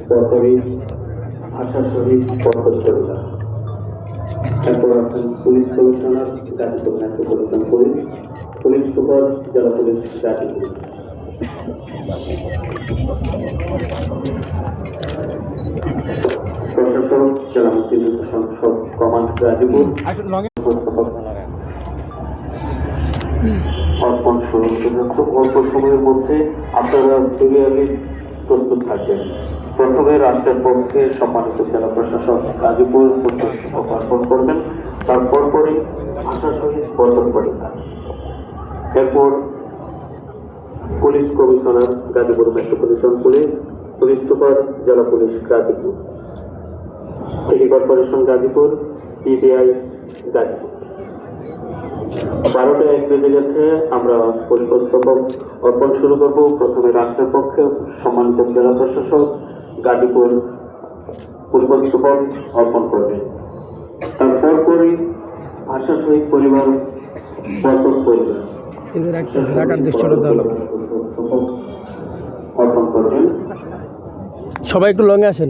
পরপরই আশা শহীদ পরপরিচালক, এরপর আছেন police commissioner Gazipur metropolitan police, police super জেলা পুলিশ গাজীপুর, প্রশাসক জেলা মুক্তিযুদ্ধ সংসদ কমান্ড গাজীপুর, অর্পণ অল্প সময়ের মধ্যে আপনারা সিরিয়ালি প্রস্তুত থাকবেন। প্রথমে রাষ্ট্রের পক্ষে সম্মানিত জেলা প্রশাসক গাজীপুর অর্পণ করবেন, তারপর পরই আশা শহীদ বর্তন পরীক্ষা, এরপর police commissioner Gazipur metropolitan police, police super জেলা police Gazipur, city corporation Gazipur, PDI Gazipur. 12টা 1 বেজে গেছে, আমরা পুষ্পস্তবক অর্পণ শুরু করব। প্রথমে রাষ্ট্রের পক্ষে সম্মানিত জেলা প্রশাসক গাজীপুর পুষ্পস্তবক অর্পণ করবে, তারপর পরই আশা শহীদ পরিবার অর্পণ করবেন। সবাই একটু লঙে আসেন।